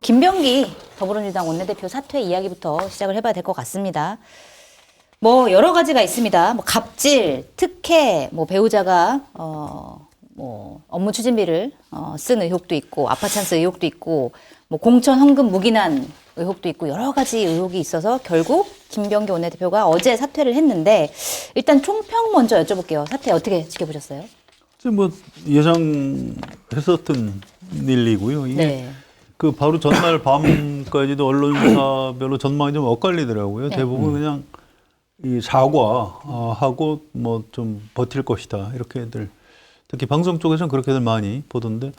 김병기 더불어민주당 원내대표 사퇴 이야기부터 시작을 해봐야 될 것 같습니다. 뭐 여러 가지가 있습니다. 뭐 갑질, 특혜, 뭐 배우자가 뭐 업무 추진비를 쓴 의혹도 있고 아파찬스 의혹도 있고 뭐 공천 헌금 묵인한 의혹도 있고 여러 가지 의혹이 있어서 결국 김병기 원내대표가 어제 사퇴를 했는데 일단 총평 먼저 여쭤볼게요. 사퇴 어떻게 지켜보셨어요? 뭐 예상했었던 일이고요. 이게 네. 그 바로 전날 밤까지도 언론사별로 전망이 좀 엇갈리더라고요. 네. 대부분 그냥 이 사과하고 뭐 좀 버틸 것이다 이렇게들 특히 방송 쪽에서는 그렇게들 많이 보던데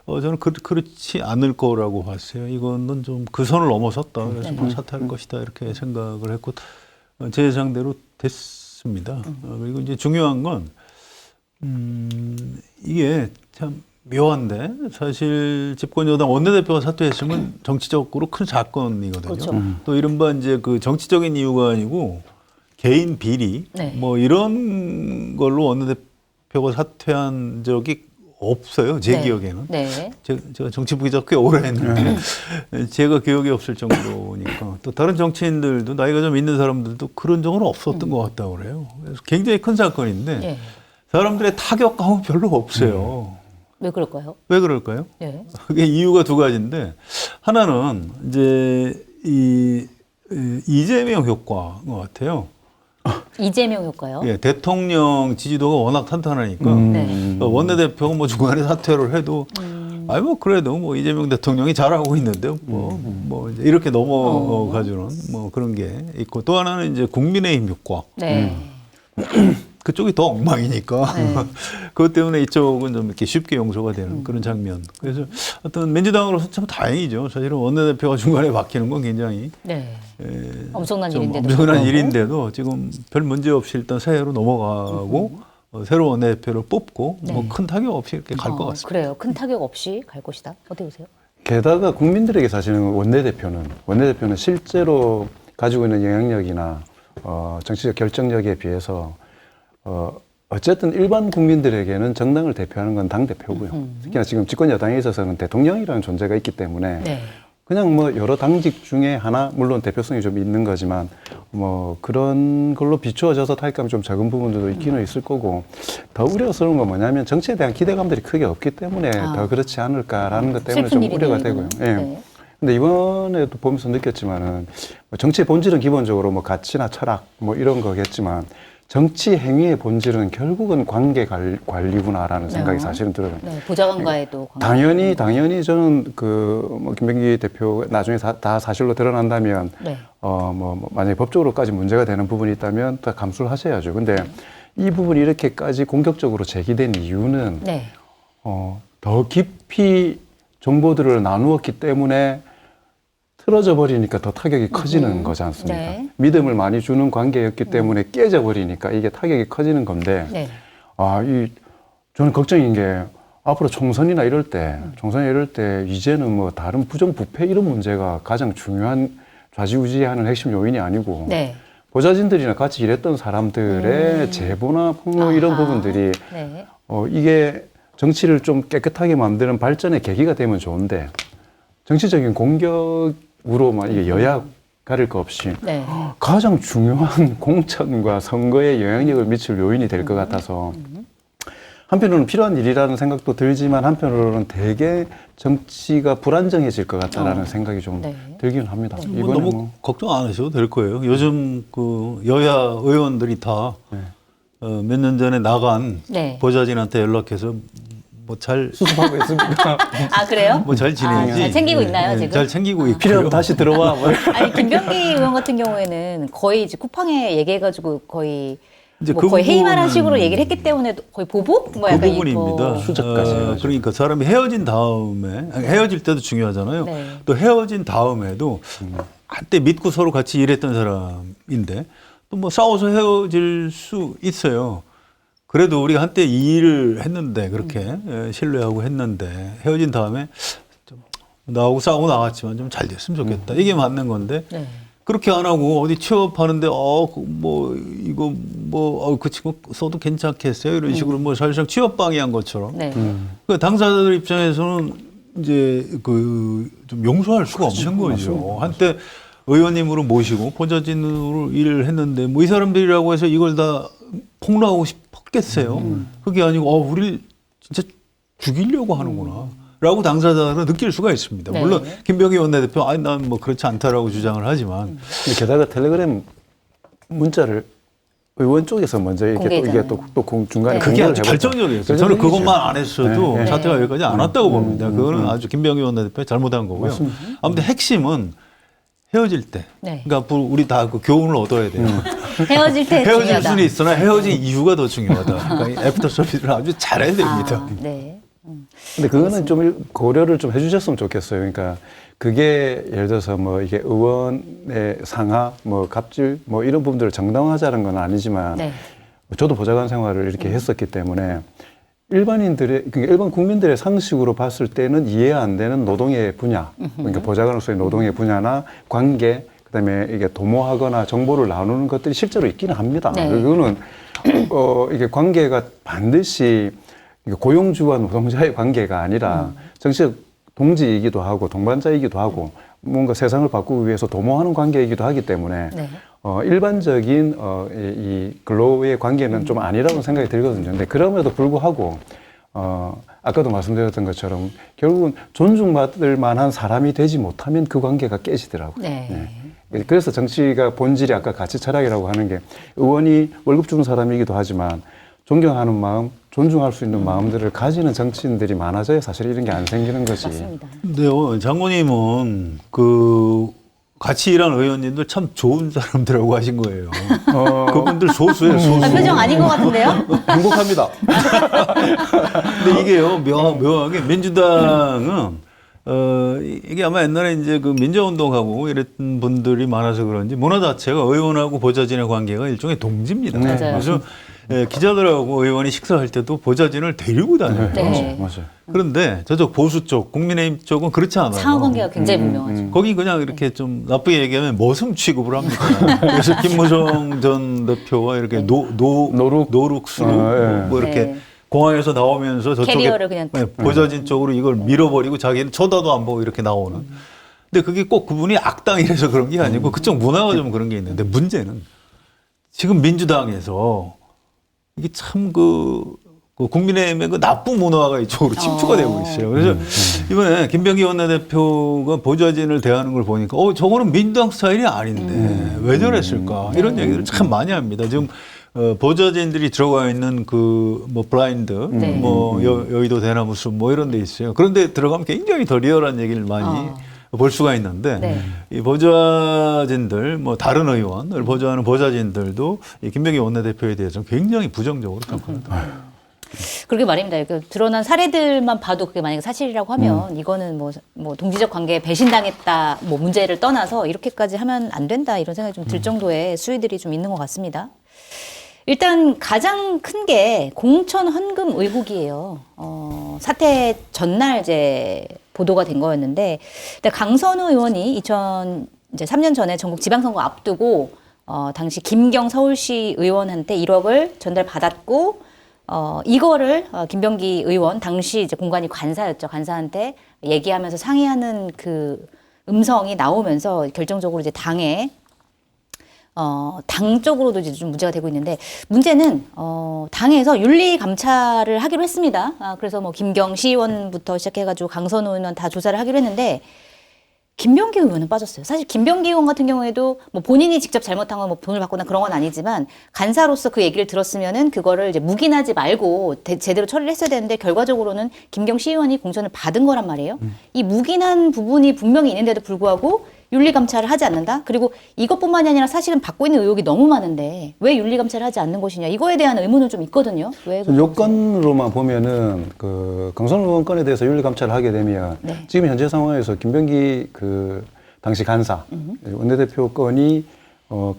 저는 그렇지 않을 거라고 봤어요. 이거는 좀 그 선을 넘어섰다. 그래서 뭐 사퇴할 것이다 이렇게 생각을 했고 제 예상대로 됐습니다. 그리고 이제 중요한 건 이게 참 묘한데 사실 집권 여당 원내대표가 사퇴했으면 정치적으로 큰 사건이거든요. 그렇죠. 또 이른바 이제 그 정치적인 이유가 아니고 개인 비리 네. 뭐 이런 걸로 원내대표가 사퇴한 적이 없어요. 제 네. 기억에는. 네. 제가 정치 부기자 꽤 오래 했는데 제가 기억이 없을 정도니까 또 다른 정치인들도 나이가 좀 있는 사람들도 그런 적은 없었던 것 같다고 그래요. 그래서 굉장히 큰 사건인데 네. 사람들의 타격감은 별로 없어요. 왜 그럴까요? 왜 그럴까요? 네. 그게 이유가 두 가지인데 하나는 이제 이재명 효과인 것 같아요. 이재명 효과요? 예, 대통령 지지도가 워낙 탄탄하니까 네. 원내대표가 뭐 중간에 사퇴를 해도 아니 뭐 그래도 뭐 이재명 대통령이 잘하고 있는데 뭐 이제 이렇게 넘어가주는 뭐 그런 게 있고 또 하나는 이제 국민의힘 효과. 네. 그쪽이 더 엉망이니까 네. 그것 때문에 이쪽은 좀 이렇게 쉽게 용서가 되는 그런 장면. 그래서 어떤 민주당으로서 참 다행이죠. 사실은 원내대표가 중간에 바뀌는 건 굉장히 네. 엄청난 좀 일인데도. 엄청난 불구하고. 일인데도 지금 별 문제 없이 일단 새해로 넘어가고 새로운 원내대표를 뽑고 네. 뭐 큰 타격 없이 이렇게 갈 것 같습니다. 그래요. 큰 타격 없이 갈 것이다. 어떻게 보세요? 게다가 국민들에게 사실은 원내대표는 실제로 가지고 있는 영향력이나 정치적 결정력에 비해서 어쨌든 일반 국민들에게는 정당을 대표하는 건 당대표고요. 특히나 지금 집권 여당에 있어서는 대통령이라는 존재가 있기 때문에 네. 그냥 뭐 여러 당직 중에 하나, 물론 대표성이 좀 있는 거지만 뭐 그런 걸로 비추어져서 타격감이 좀 적은 부분들도 있기는 있을 거고 더 우려스러운 건 뭐냐면 정치에 대한 기대감들이 크게 없기 때문에 더 그렇지 않을까라는 것 때문에 좀 우려가 되고요. 예. 네. 근데 이번에도 보면서 느꼈지만은 정치의 본질은 기본적으로 뭐 가치나 철학 뭐 이런 거겠지만 정치 행위의 본질은 결국은 관계 관리구나라는 생각이 사실은 들어요. 네. 보좌관과의도 관계. 당연히 저는 뭐 김병기 대표 나중에 다 사실로 드러난다면 네. 뭐 만약에 법적으로까지 문제가 되는 부분이 있다면 다 감수를 하셔야죠. 근데 이 부분이 이렇게까지 공격적으로 제기된 이유는 네. 더 깊이 정보들을 나누었기 때문에 틀어져 버리니까 더 타격이 커지는 거지 않습니까? 네. 믿음을 많이 주는 관계였기 때문에 깨져 버리니까 이게 타격이 커지는 건데, 네. 저는 걱정인 게 앞으로 총선이나 이럴 때 이제는 뭐 다른 부정부패 이런 문제가 가장 중요한 좌지우지하는 핵심 요인이 아니고 네. 보좌진들이나 같이 일했던 사람들의 제보나 폭로 이런 부분들이 네. 이게 정치를 좀 깨끗하게 만드는 발전의 계기가 되면 좋은데 정치적인 공격으로만 이게 여야 가릴 거 없이 네. 가장 중요한 공천과 선거에 영향력을 미칠 요인이 될 것 같아서 한편으로는 필요한 일이라는 생각도 들지만 한편으로는 되게 정치가 불안정해질 것 같다라는 생각이 좀 네. 들기는 합니다. 뭐 너무 걱정 안 하셔도 될 거예요. 요즘 그 여야 의원들이 다 몇 년 전에 나간 네. 보좌진한테 연락해서 뭐 잘 수습하고 있습니다. 아, 그래요? 뭐 잘 지내지. 잘 챙기고 있나요, 지금? 잘 챙기고 있고요. 필요하면 다시 들어와. 뭐. 아니, 김병기 의원 같은 경우에는 거의 이제 쿠팡에 얘기해가지고 거의 이제 뭐 그 거의 회의만한 부분은- 식으로 얘기를 했기 때문에 거의 보복? 뭐 그 약간 부분입니다. 수작까지 해가지고. 그러니까 사람이 헤어진 다음에 헤어질 때도 중요하잖아요. 네. 또 헤어진 다음에도 한때 믿고 서로 같이 일했던 사람인데 또 뭐 싸워서 헤어질 수 있어요. 그래도 우리가 한때 이 일을 했는데 그렇게 신뢰하고 했는데 헤어진 다음에 좀 나하고 싸우고 나갔지만 좀 잘 됐으면 좋겠다. 이게 맞는 건데 네. 그렇게 안 하고 어디 취업하는데 뭐 이거 뭐 그 친구 써도 괜찮겠어요 이런 식으로 뭐 사실상 취업 방해한 것처럼 네. 그 당사자들 입장에서는 이제 그 좀 용서할 수가 없는 거죠. 맞습니다. 한때 의원님으로 모시고 보좌진으로 일을 했는데 뭐 이 사람들이라고 해서 이걸 다 폭로하고 싶었겠어요. 그게 아니고 우리를 진짜 죽이려고 하는구나. 라고 당사자는 느낄 수가 있습니다. 네. 물론 김병기 원내대표 난 뭐 그렇지 않다라고 주장을 하지만 근데 게다가 텔레그램 문자를 의원 쪽에서 먼저 이렇게 또 이게 공개했잖아요. 또 중간에 네. 그게 공개를 아주 해봤죠. 결정적이었어요. 저는 그것만 안 했어도 네. 사태가 네. 여기까지 안 왔다고 봅니다. 그거는 아주 김병기 원내대표가 잘못한 거고요. 맞습니다. 아무튼 핵심은 헤어질 때. 네. 그러니까 우리 다 그 교훈을 얻어야 돼요. 헤어질 때 헤어질 중요하다. 수는 있으나 헤어진 이유가 더 중요하다. 그러니까 이 애프터 서비스를 아주 잘해야 됩니다. 네. 근데 그거는 좀 고려를 좀 해주셨으면 좋겠어요. 그러니까 그게 예를 들어서 뭐 이게 의원의 상하, 뭐 갑질, 뭐 이런 부분들을 정당화하자는 건 아니지만 네. 저도 보좌관 생활을 이렇게 했었기 때문에 일반인들의, 그러니까 일반 국민들의 상식으로 봤을 때는 이해 안 되는 노동의 분야, 그러니까 보좌관으로서의 노동의 분야나 관계, 그다음에 이게 도모하거나 정보를 나누는 것들이 실제로 있기는 합니다. 네. 그거는 이게 관계가 반드시 고용주와 노동자의 관계가 아니라 정치적 동지이기도 하고 동반자이기도 하고 뭔가 세상을 바꾸기 위해서 도모하는 관계이기도 하기 때문에 네. 일반적인 이 근로의 관계는 좀 아니라고 생각이 들거든요. 근데 그럼에도 불구하고 아까도 말씀드렸던 것처럼 결국은 존중받을 만한 사람이 되지 못하면 그 관계가 깨지더라고요. 네. 그래서 정치가 본질이 아까 가치 철학이라고 하는 게 의원이 월급 주는 사람이기도 하지만 존경하는 마음, 존중할 수 있는 마음들을 가지는 정치인들이 많아져야 사실 이런 게 안 생기는 거지. 맞습니다. 근데요, 장모님은 그 같이 일한 의원님들 참 좋은 사람들하고 하신 거예요. 그분들 소수예요, 소수. 아, 표정 아닌 것 같은데요? 행복합니다. 근데 이게요, 묘하게 민주당은 이게 아마 옛날에 이제 그 민주운동하고 이랬던 분들이 많아서 그런지 문화 자체가 의원하고 보좌진의 관계가 일종의 동지입니다. 네. 맞아요. 그래서 기자들하고 의원이 식사할 때도 보좌진을 데리고 다녀요. 네. 맞아요. 그런데 저쪽 보수 쪽, 국민의힘 쪽은 그렇지 않아요. 상호 관계가 굉장히 분명하죠. 거기 그냥 이렇게 좀 나쁘게 얘기하면 머슴 취급을 합니다. 그래서 김무성 전 대표와 이렇게 노룩스루 예. 뭐 이렇게 네. 공항에서 나오면서 저쪽에 캐리어를 그냥 보좌진 쪽으로 이걸 밀어버리고 자기는 쳐다도 안 보고 이렇게 나오는. 근데 그게 꼭 그분이 악당이라서 그런 게 아니고 그쪽 문화가 좀 그런 게 있는데 문제는 지금 민주당에서 이게 참 국민의힘의 그 나쁜 문화가 이쪽으로 침투가 되고 있어요. 그래서 이번에 김병기 원내대표가 보좌진을 대하는 걸 보니까 저거는 민주당 스타일이 아닌데 왜 저랬을까 이런 얘기를 참 많이 합니다. 지금 보좌진들이 들어가 있는 그 뭐 블라인드, 네. 뭐 여의도 대나무 숲 뭐 이런 데 있어요. 그런데 들어가면 굉장히 더 리얼한 얘기를 많이 볼 수가 있는데 네. 이 보좌진들 뭐 다른 의원을 보좌하는 보좌진들도 이 김병기 원내대표에 대해서 굉장히 부정적으로 평가합니다. 그러게 말입니다. 그 드러난 사례들만 봐도 그게 만약에 사실이라고 하면 이거는 뭐 동지적 관계에 배신당했다 뭐 문제를 떠나서 이렇게까지 하면 안 된다 이런 생각이 좀 들 정도의 수위들이 좀 있는 것 같습니다. 일단 가장 큰 게 공천 헌금 의혹이에요. 사태 전날 이제 보도가 된 거였는데 강선우 의원이 3년 전에 전국 지방선거 앞두고 당시 김경 서울시 의원한테 1억을 전달받았고 이거를 김병기 의원 당시 이제 공관이 관사였죠. 관사한테 얘기하면서 상의하는 그 음성이 나오면서 결정적으로 이제 당에 당 쪽으로도 이제 좀 문제가 되고 있는데 문제는 당에서 윤리 감찰을 하기로 했습니다. 그래서 뭐 김경 시의원부터 시작해가지고 강선우 의원 다 조사를 하기로 했는데 김병기 의원은 빠졌어요. 사실 김병기 의원 같은 경우에도 뭐 본인이 직접 잘못한 건 뭐 돈을 받거나 그런 건 아니지만 간사로서 그 얘기를 들었으면은 그거를 이제 묵인하지 말고 제대로 처리를 했어야 되는데 결과적으로는 김경 시의원이 공천을 받은 거란 말이에요. 이 묵인한 부분이 분명히 있는데도 불구하고 윤리감찰을 하지 않는다? 그리고 이것뿐만이 아니라 사실은 받고 있는 의혹이 너무 많은데 왜 윤리감찰을 하지 않는 것이냐? 이거에 대한 의문은 좀 있거든요. 왜? 요건으로만 보면은 그 강선우 의원 건에 대해서 윤리감찰을 하게 되면 네. 지금 현재 상황에서 김병기 그 당시 간사 원내대표 건이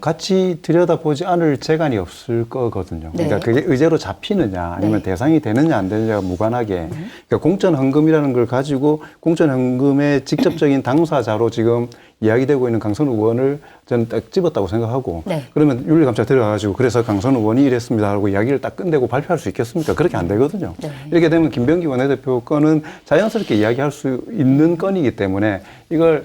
같이 들여다보지 않을 재간이 없을 거거든요. 네. 그러니까 그게 의제로 잡히느냐 아니면 네. 대상이 되느냐 안 되느냐가 무관하게 그러니까 공천헌금이라는 걸 가지고 공천헌금의 직접적인 당사자로 지금 이야기되고 있는 강선우 의원을 저는 딱 집었다고 생각하고 네. 그러면 윤리감찰 들어가가지고 그래서 강선우 의원이 이랬습니다 하고 이야기를 딱 끝내고 발표할 수 있겠습니까? 그렇게 안 되거든요. 네. 이렇게 되면 김병기 원내대표 건은 자연스럽게 이야기할 수 있는 건이기 때문에 이걸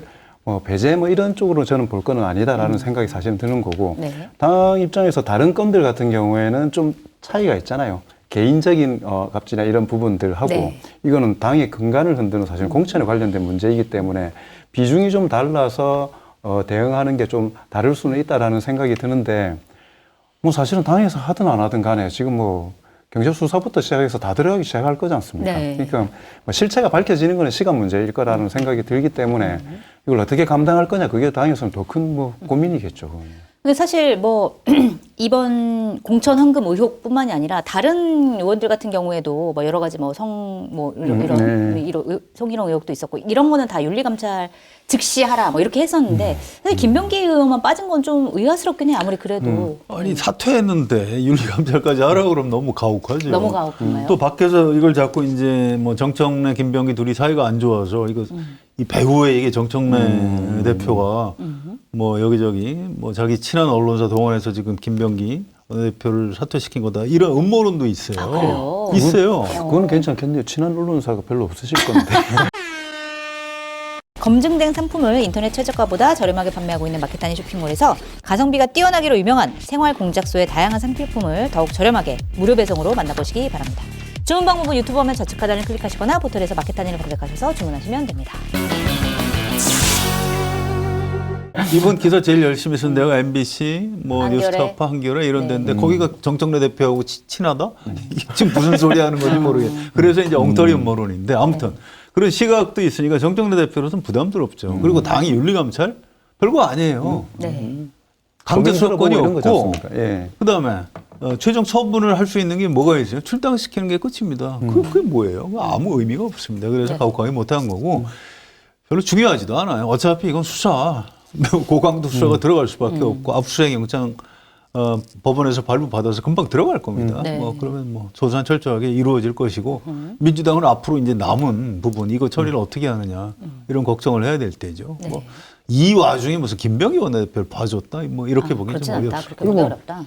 배제 이런 쪽으로 저는 볼 거는 아니다라는 생각이 사실은 드는 거고 네. 당 입장에서 다른 건들 같은 경우에는 좀 차이가 있잖아요. 개인적인 갑질이나 이런 부분들하고 네. 이거는 당의 근간을 흔드는 사실 공천에 관련된 문제이기 때문에 비중이 좀 달라서 대응하는 게 좀 다를 수는 있다라는 생각이 드는데 사실은 당에서 하든 안 하든 간에 지금 경찰수사부터 시작해서 다 들어가기 시작할 거지 않습니까? 네. 그러니까 실체가 밝혀지는 것은 시간 문제일 거라는 생각이 들기 때문에 이걸 어떻게 감당할 거냐 그게 당에서는 더 큰 고민이겠죠. 근데 사실 이번 공천 헌금 의혹뿐만이 아니라 다른 의원들 같은 경우에도 여러 가지 이런 성희롱 의혹도 있었고 이런 거는 다 윤리감찰 즉시 하라 이렇게 했었는데 사실 김병기 의원만 빠진 건 좀 의아스럽긴 해 아무리 그래도 아니 사퇴했는데 윤리감찰까지 하라고 그러면 너무 가혹하죠. 너무 가혹한가요? 또 밖에서 이걸 자꾸 이제 정청래, 김병기 둘이 사이가 안 좋아서 이거 이 배후에 이게 정청래 대표가 여기저기 자기 친한 언론사 동원해서 지금 김병기 원내대표를 사퇴시킨 거다 이런 음모론도 있어요. 아, 그래요? 있어요. 그거는 괜찮겠네요. 친한 언론사가 별로 없으실 건데. 검증된 상품을 인터넷 최저가보다 저렴하게 판매하고 있는 마켓단위 쇼핑몰에서 가성비가 뛰어나기로 유명한 생활 공작소의 다양한 상품을 더욱 저렴하게 무료 배송으로 만나보시기 바랍니다. 주문 방법은 유튜브 화면 좌측 하단을 클릭하시거나 포털에서 마켓단위를 검색하셔서 주문하시면 됩니다. 이번 기사 제일 열심히 쓴 데가 MBC, 한겨레. 뉴스타파, 한겨레 이런 네. 데인데 거기가 정청래 대표하고 친하다? 이게 지금 무슨 소리 하는 건지 모르겠어요. 그래서 이제 엉터리 음모론인데 아무튼 그런 시각도 있으니까 정청래 대표로서는 부담스럽죠. 그리고 당이 윤리감찰? 별거 아니에요. 네. 강제 수사권이 이런 거지 없고 않습니까? 예. 그다음에 최종 처분을 할 수 있는 게 뭐가 있어요? 출당시키는 게 끝입니다. 그게 뭐예요? 아무 의미가 없습니다. 그래서 네. 가혹하게 못한 거고 별로 중요하지도 않아요. 어차피 이건 수사, 매우 고강도 수사가 들어갈 수밖에 없고 압수수색 영장 법원에서 발부받아서 금방 들어갈 겁니다. 네. 그러면 조사는 철저하게 이루어질 것이고 민주당은 앞으로 이제 남은 부분 이거 처리를 어떻게 하느냐 이런 걱정을 해야 될 때죠. 네. 이 와중에 무슨 김병기 원내대표를 봐줬다 이렇게 보기 그렇진 좀 않다. 어렵습니다. 그렇게 보기 어렵다.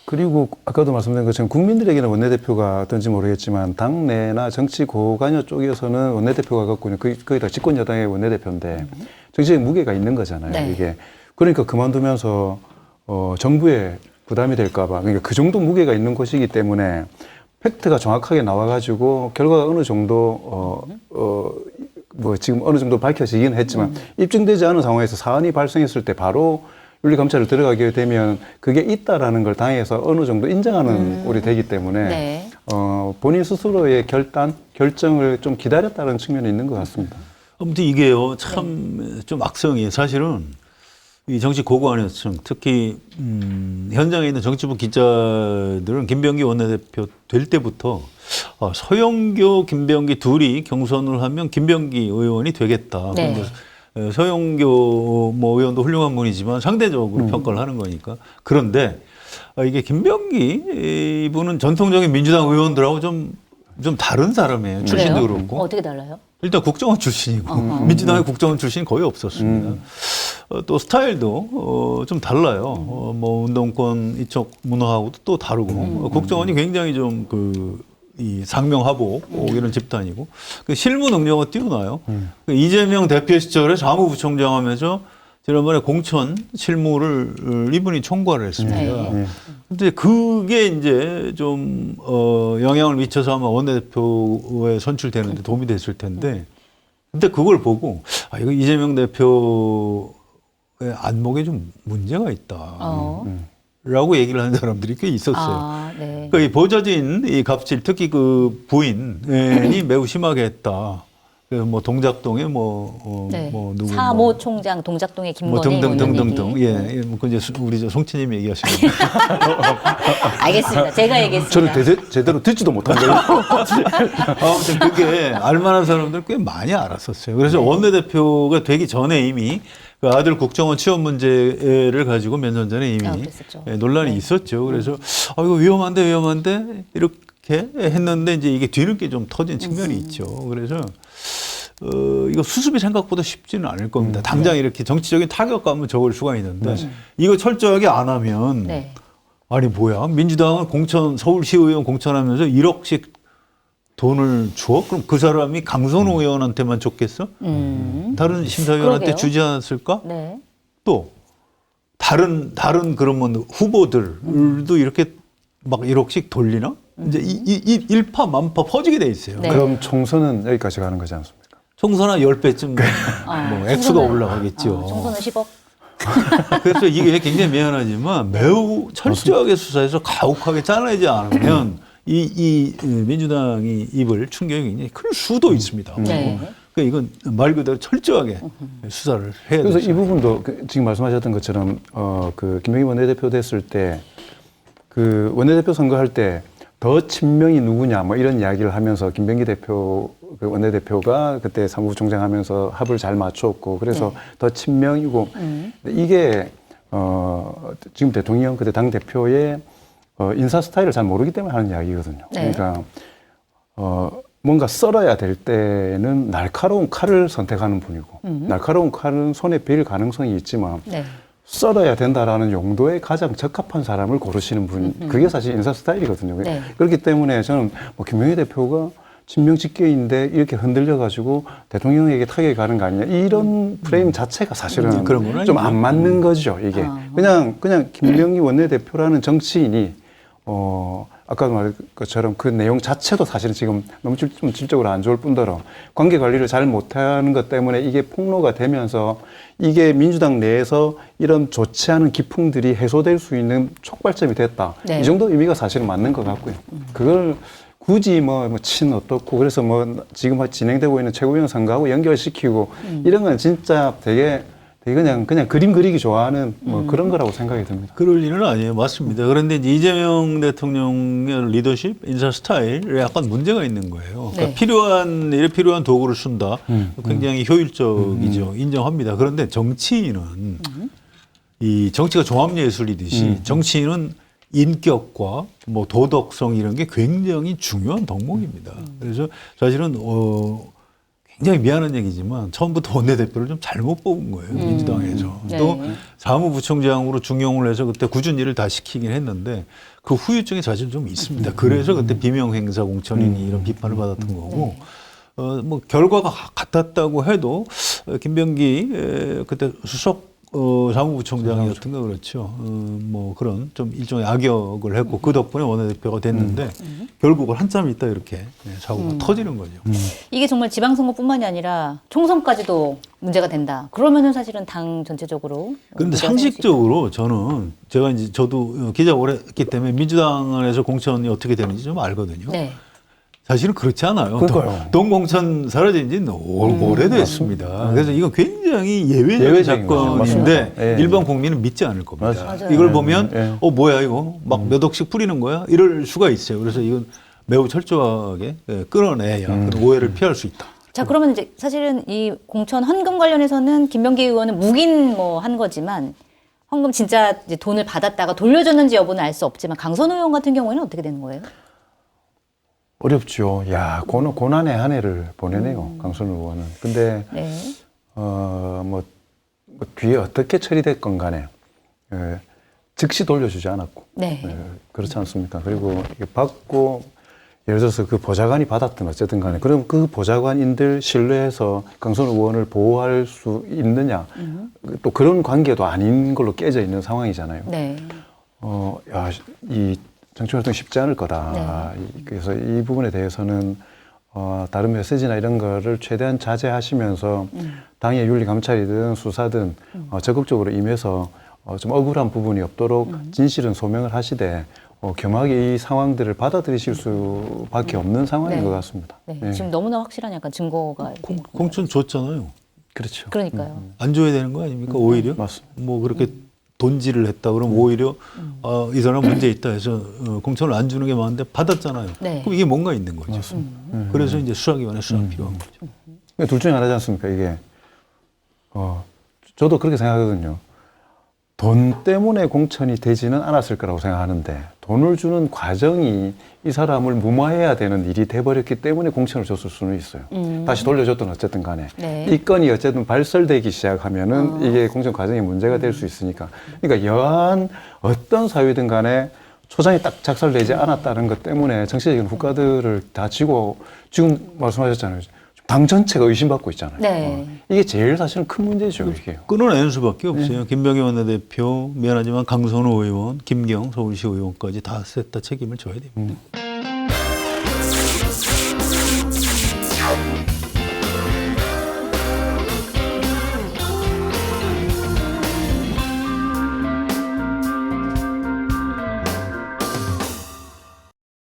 그리고 아까도 말씀드린 것처럼 국민들에게는 원내대표가 어떤지 모르겠지만 당내나 정치 고관여 쪽에서는 원내대표가 갖고 있는 거의 다 집권 여당의 원내대표인데 정치적인 무게가 있는 거잖아요. 네. 이게 그러니까 그만두면서 정부에 부담이 될까 봐 그러니까 그 정도 무게가 있는 것이기 때문에 팩트가 정확하게 나와가지고 결과가 어느 정도 지금 어느 정도 밝혀지긴 했지만 입증되지 않은 상황에서 사안이 발생했을 때 바로 윤리감찰을 들어가게 되면 그게 있다라는 걸 당에서 어느 정도 인정하는 꼴이 되기 때문에 네. 본인 스스로의 결정을 좀 기다렸다는 측면이 있는 것 같습니다. 아무튼 이게요 참 좀 악성이에요. 사실은 이 정치 고관여층 특히 현장에 있는 정치부 기자들은 김병기 원내대표 될 때부터 서영교, 김병기 둘이 경선을 하면 김병기 의원이 되겠다. 네. 그런데 서영교 의원도 훌륭한 분이지만 상대적으로 평가를 하는 거니까. 그런데 이게 김병기 이분은 전통적인 민주당 의원들하고 좀 다른 사람이에요. 출신도 그래요? 그렇고. 어떻게 달라요? 일단 국정원 출신이고 민주당의 국정원 출신이 거의 없었습니다. 또 스타일도 좀 달라요. 운동권 이쪽 문화하고도 또 다르고 국정원이 굉장히 좀 이 상명하복 이런 집단이고 실무 능력은 뛰어나요. 이재명 대표 시절에 사무부총장 하면서 지난번에 공천 실무를 이분이 총괄을 했습니다. 네. 근데 그게 이제 좀 영향을 미쳐서 아마 원내대표에 선출되는데 도움이 됐을 텐데 근데 그걸 보고 이거 이재명 대표의 안목에 좀 문제가 있다. 라고 얘기를 하는 사람들이 꽤 있었어요. 네. 그러니까 이 보좌진 이 갑질 특히 그 부인이 매우 심하게 했다. 그래서 동작동에 네. 누구 사모 총장 동작동의 김건희 등등등등등 이제 우리 송치님이 얘기하시는 알겠습니다. 제가 얘기했습니다. 저는 제대로 듣지도 못한 거예요. 아무튼 그게 알만한 사람들 꽤 많이 알았었어요. 그래서 원내대표가 되기 전에 이미 그 아들 국정원 취업 문제를 가지고 몇 년 전에 이미 그랬었죠. 논란이 네. 있었죠. 그래서 이거 위험한데 이렇게 했는데 이제 이게 뒤늦게 좀 터진 측면이 있죠. 그래서 이거 수습이 생각보다 쉽지는 않을 겁니다. 당장 이렇게 정치적인 타격감은 적을 수가 있는데 이거 철저하게 안 하면 네. 아니 뭐야 민주당은 서울시의원 공천하면서 1억씩 돈을 줘? 그럼 그 사람이 강선호 의원한테만 줬겠어? 다른 심사위원한테 그러게요. 주지 않았을까? 네. 또 다른 그러면 후보들도 이렇게 막 1억씩 돌리나? 이제 일파만파 퍼지게 돼 있어요. 네. 그럼 총선은 여기까지 가는 거지 않습니까? 총선 한 10배쯤 뭐 액수가 올라가겠죠. 총선은 10억. 그래서 이게 굉장히 미안하지만 매우 철저하게 수사해서 가혹하게 잘라내지 않으면 이 민주당이 입을 충격이 굉장히 클 수도 있습니다. 네. 그러니까 이건 말 그대로 철저하게 수사를 해야 그래서 되죠. 이 부분도 지금 말씀하셨던 것처럼 그 김병희 원내대표 됐을 때 그 원내대표 선거할 때 더 친명이 누구냐 뭐 이런 이야기를 하면서 김병기 대표 그 원내대표가 그때 사무부총장 하면서 합을 잘 맞췄고 그래서 더 친명이고 이게 지금 대통령 그때 당 대표의 인사 스타일을 잘 모르기 때문에 하는 이야기거든요. 네. 그러니까 뭔가 썰어야 될 때는 날카로운 칼을 선택하는 분이고 날카로운 칼은 손에 베일 가능성이 있지만 네. 썰어야 된다라는 용도에 가장 적합한 사람을 고르시는 분, 그게 사실 인사 스타일이거든요. 네. 그렇기 때문에 저는 뭐 김명희 대표가 친명직계인데 이렇게 흔들려가지고 대통령에게 타격이 가는 거 아니냐 이런 프레임 자체가 사실은 그런 건 좀 안 맞는 거죠. 이게 그냥 김명희 원내대표라는 정치인이 아까 말한 것처럼 그 내용 자체도 사실은 지금 너무 좀 질적으로 안 좋을 뿐더러 관계 관리를 잘 못하는 것 때문에 이게 폭로가 되면서 이게 민주당 내에서 이런 좋지 않은 기풍들이 해소될 수 있는 촉발점이 됐다. 네. 이 정도 의미가 사실은 맞는 것 같고요. 그걸 굳이 친 어떻고 그래서 뭐 지금 진행되고 있는 최고위원 선거하고 연결시키고 이런 건 진짜 되게 그냥 그림 그리기 좋아하는 뭐 그런 거라고 생각이 듭니다. 그럴 일은 아니에요. 맞습니다. 그런데 이제 이재명 대통령의 리더십, 인사 스타일에 약간 문제가 있는 거예요. 그러니까 네. 필요한 도구를 쓴다. 굉장히 효율적이죠. 인정합니다. 그런데 정치인은 이 정치가 종합예술이듯이 정치인은 인격과 뭐 도덕성 이런 게 굉장히 중요한 덕목입니다. 그래서 사실은 굉장히 미안한 얘기지만 처음부터 원내대표를 좀 잘못 뽑은 거예요. 민주당에서. 네. 또 사무부총장으로 중용을 해서 그때 굳은 일을 다 시키긴 했는데 그 후유증이 사실 좀 있습니다. 그래서 그때 비명행사 공천이니 이런 비판을 받았던 거고 뭐 결과가 같았다고 해도 김병기 그때 수석 사무부총장이었던가 그렇죠. 뭐 그런 좀 일종의 악역을 했고 그 덕분에 원내대표가 됐는데 결국은 한참 있다 이렇게 사고가 터지는 거죠. 이게 정말 지방선거뿐만이 아니라 총선까지도 문제가 된다. 그러면은 사실은 당 전체적으로. 그런데 문제가 생길 수 상식적으로 저는 제가 이제 저도 기자 오래 했기 때문에 민주당 안에서 공천이 어떻게 되는지 좀 알거든요. 있다. 네. 사실은 그렇지 않아요. 그러니까요. 동공천 사라진 지는 오래됐습니다. 그래서 이건 굉장히 예외적인 예외적인 거죠. 사건인데 맞습니다. 예. 일반 국민은 믿지 않을 겁니다. 맞아요. 이걸 보면 예. 뭐야 이거 막 몇 억씩 뿌리는 거야? 이럴 수가 있어요. 그래서 이건 매우 철저하게 끌어내야 그런 오해를 피할 수 있다. 자, 그러면 이제 사실은 이 공천 헌금 관련해서는 김병기 의원은 묵인 뭐 한 거지만 헌금 진짜 이제 돈을 받았다가 돌려줬는지 여부는 알 수 없지만 강선호 의원 같은 경우에는 어떻게 되는 거예요? 어렵죠. 야, 고난의 한 해를 보내네요. 강선우 의원은. 근데 네. 뭐 뒤에 어떻게 처리됐건 간에 즉시 돌려주지 않았고 네. 그렇지 않습니까? 그리고 이게 받고 예를 들어서 그 보좌관이 받았든 어쨌든 간에 그럼 그 보좌관인들 신뢰해서 강선우 의원을 보호할 수 있느냐 또 그런 관계도 아닌 걸로 깨져 있는 상황이잖아요. 네. 야, 이 정치활동 쉽지 않을 거다. 그래서 이 부분에 대해서는 다른 메시지나 이런 거를 최대한 자제하시면서 당의 윤리 감찰이든 수사든 적극적으로 임해서 좀 억울한 부분이 없도록 진실은 소명을 하시되 겸하게 이 상황들을 받아들이실 수밖에 없는 상황인 네. 것 같습니다. 네. 예. 지금 너무나 확실한 약간 증거가 이렇게 공천 줬잖아요. 그렇죠. 그러니까요. 안 줘야 되는 거 아닙니까? 오히려 맞습니다. 뭐 그렇게 돈질을 했다 그러면 오히려 이 사람 문제 있다 해서 공천을 안 주는 게 많은데 받았잖아요. 네. 그럼 이게 뭔가 있는 거죠. 그래서 이제 수사기관에 수사 필요한 거죠. 둘 중에 하나지 않습니까? 이게 저도 그렇게 생각하거든요. 돈 때문에 공천이 되지는 않았을 거라고 생각하는데 돈을 주는 과정이 이 사람을 무마해야 되는 일이 돼버렸기 때문에 공천을 줬을 수는 있어요. 다시 돌려줬든 어쨌든 간에 네. 이 건이 어쨌든 발설되기 시작하면은 이게 공천 과정에 문제가 될 수 있으니까 그러니까 여한 어떤 사유든 간에 초장이 딱 작살되지 않았다는 것 때문에 정치적인 후과들을 다 지고 지금 말씀하셨잖아요. 당 전체가 의심받고 있잖아요. 네. 이게 제일 사실은 큰 문제죠. 이게. 끊어내는 수밖에 없어요. 김병기 원내대표, 미안하지만 강선우 의원, 김경 서울시 의원까지 다 셋 다 책임을 져야 됩니다.